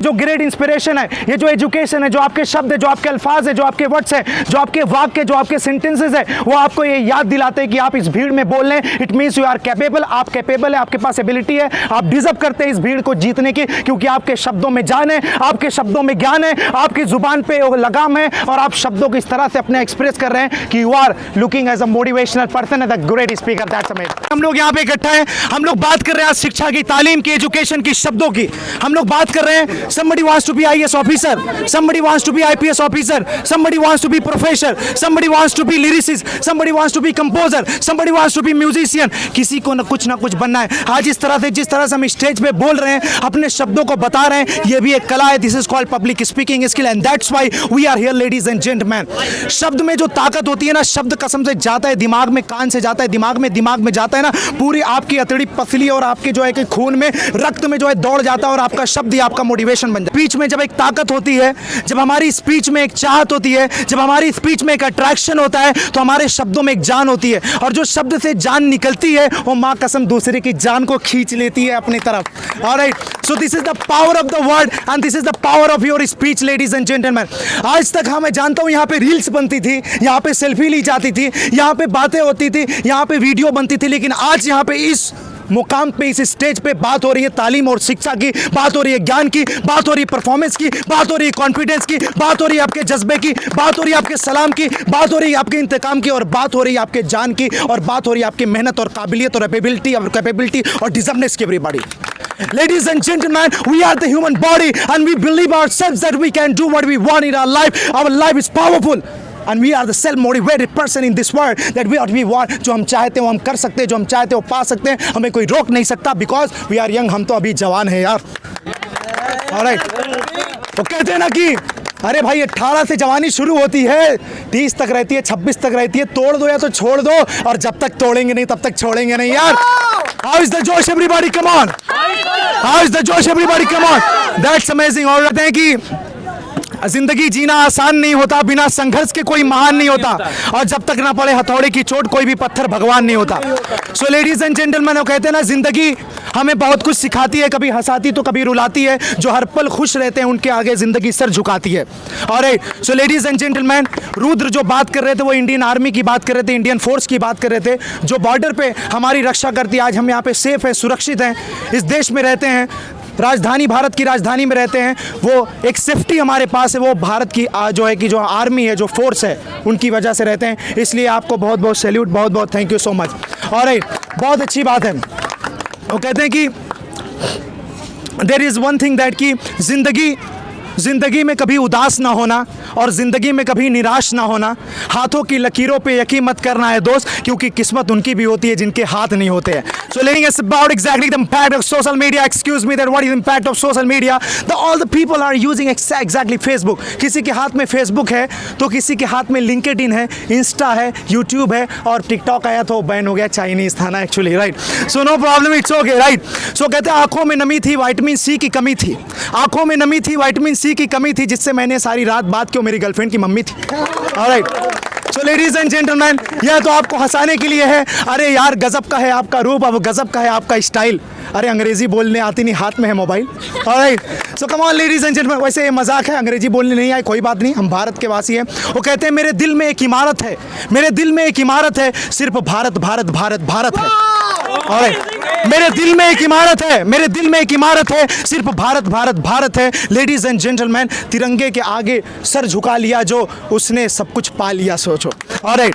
जो great inspiration है, ये जो एजुकेशन है, जो आपके शब्द है, जो आपके अल्फाज है, जो आपके वर्ड्स है, जो आपके वाक्य, जो आपके सेंटेंसेस है, वो आपको ये याद दिलाते हैं कि आप इस भीड़ में बोल रहे हैं। It means you are capable, आप कैपेबल है, आपके पास एबिलिटी है, आप डिजर्व करते हैं इस भीड़ को जीतने की, क्योंकि आपके शब्दों में जान है, आपके शब्दों में ज्ञान है, आपकी जुबान पे लगाम है, और आप शब्दों को इस तरह से अपने एक्सप्रेस कर रहे हैं कि you are looking as a motivational person, as a great speaker. That's amazing. हम लोग यहाँ पे इकट्ठा हैं, हम लोग बात कर रहे हैं शिक्षा की, तालीम की, एजुकेशन की, शब्दों की। हम लोग बात कर रहे हैं somebody wants to be IAS officer, somebody wants to be IPS officer, somebody wants to be professor, somebody wants to be lyricist, somebody wants to be composer, somebody wants to be musician। किसी को ना कुछ बनना है। आज इस तरह से, जिस तरह से हम स्टेज पे बोल रहे हैं, अपने शब्दों को बता रहे हैं, ये भी एक कला है। This is called public speaking skill, and that's why we are here ladies and gentleman. शब्द में जो ताकत होती है ना, शब्द कसम से जाता है दिमाग में, कान से जाता है दिमाग में जाता है ना, पूरी आपकी अतड़ी पसली और आपके जो है कि खून में, रक्त में जो है दौड़ जाता है, और आपका शब्द ही आपका मोटिवेशन बन जाता है। स्पीच में जब एक ताकत होती है, जब हमारी स्पीच में एक चाहत होती है, जब हमारी स्पीच में एक अट्रैक्शन होता है, तो हमारे शब्दों में एक जान होती है, और जो शब्द से जान निकलती है वो माँ कसम दूसरे की जान को खींच लेती है अपनी तरफ। Alright, so this is the power of the word and this is the power of your speech ladies and gentleman. आज तक मैं जानता हूँ यहाँ पे रील्स बनती थी, यहाँ पे सेल्फी ली जाती थी, यहाँ पे बातें होती थी, यहाँ पे वीडियो बनती थी, लेकिन आज यहाँ पे इस मुकाम पे, इस स्टेज पे बात हो रही है तालीम और शिक्षा की, बात हो रही है ज्ञान की, बात हो रही है परफॉर्मेंस की, बात हो रही है कॉन्फिडेंस की, बात हो रही है आपके जज्बे की, बात हो रही है आपके सलाम की, बात हो रही है आपके इंतकाम की, और बात हो रही है आपके जान की, और बात हो रही है आपकी मेहनत और काबिलियत और कैपेबिलिटी और डिजर्वनेस की। Everybody, ladies and gentlemen, we are the human body and we believe ourselves that we can do what we want in our life. Our life is powerful and we are the self-motivated person in this world that what we want, जो हम चाहते हैं वो हम कर सकते हैं, जो हम चाहते हैं वो पा सकते हैं, हमें कोई रोक नहीं सकता, because we are young। हम तो अभी जवान हैं यार। Alright, वो कहते हैं ना कि अरे भाई 18 से जवानी शुरू होती है, 30 तक रहती है, 26 तक रहती है, तोड़ दो या तो छोड़ दो, और जब तक तोड़ेंगे नहीं तब तक छोड़ेंगे नहीं यार। How is the Josh everybody, come on? How is the Josh everybody, come on? That's amazing। और कहते हैं कि जिंदगी जीना आसान नहीं होता, बिना संघर्ष के कोई महान नहीं होता, और जब तक ना पड़े हथौड़े की चोट कोई भी पत्थर भगवान नहीं होता। सो लेडीज एंड जेंटलमैन, वो कहते हैं ना जिंदगी हमें बहुत कुछ सिखाती है, कभी हंसाती तो कभी रुलाती है, जो हर पल खुश रहते हैं उनके आगे जिंदगी सर झुकाती है। Alright, so ladies and gentleman, Rudra जो बात कर रहे थे वो इंडियन आर्मी की बात कर रहे थे, इंडियन फोर्स की बात कर रहे थे, जो बॉर्डर पे हमारी रक्षा करती है। आज हम यहाँ पे सेफ है, सुरक्षित हैं, इस देश में रहते हैं, राजधानी, भारत की राजधानी में रहते हैं, वो एक सेफ्टी हमारे पास है, वो भारत की जो है कि जो आर्मी है, जो फोर्स है, उनकी वजह से रहते हैं। इसलिए आपको बहुत बहुत सैल्यूट, बहुत बहुत thank you so much. Alright, बहुत अच्छी बात है। वो कहते हैं कि there is one thing that कि ज़िंदगी में कभी उदास ना होना और ज़िंदगी में कभी निराश ना होना। हाथों की लकीरों पे यकीन मत करना है दोस्त, क्योंकि किस्मत उनकी भी होती है जिनके हाथ नहीं होते हैं। So learning is about exactly the impact of social media. Excuse me, that what is the impact of social media? All the people are using exactly Facebook. किसी के हाथ में Facebook है तो किसी के हाथ में LinkedIn है, Insta है, YouTube है, और TikTok आया तो बैन हो गया, चाइनीज़ था ना actually, right. So no problem, it's okay, right. सो कहते हैं आंखों में नमी थी, विटामिन सी की कमी थी, आंखों में नमी थी, विटामिन सी की कमी थी, जिससे मैंने सारी रात बात क्यों मेरी गर्लफ्रेंड की मम्मी थी। Alright, so ladies and gentleman, यह तो आपको हंसाने के लिए है। अरे यार गजब का है आपका रूप, अब गजब का है आपका स्टाइल। अरे अंग्रेजी बोलने आती नहीं, हाथ में है mobile. Alright, so come on ladies and gentleman, वैसे ये मजाक है, अंग्रेजी बोलने नहीं आए कोई बात नहीं, हम भारत के वासी हैं। वो कहते हैं मेरे दिल में एक इमारत है, मेरे दिल में एक इमारत है, सिर्फ भारत भारत भारत भारत है। ऑलराइट, मेरे दिल में एक इमारत है, मेरे दिल में एक इमारत है, सिर्फ भारत भारत भारत है। लेडीज एंड जेंटलमैन, तिरंगे के आगे सर झुका लिया जो, उसने सब कुछ पा लिया, सोचो। ऑलराइट।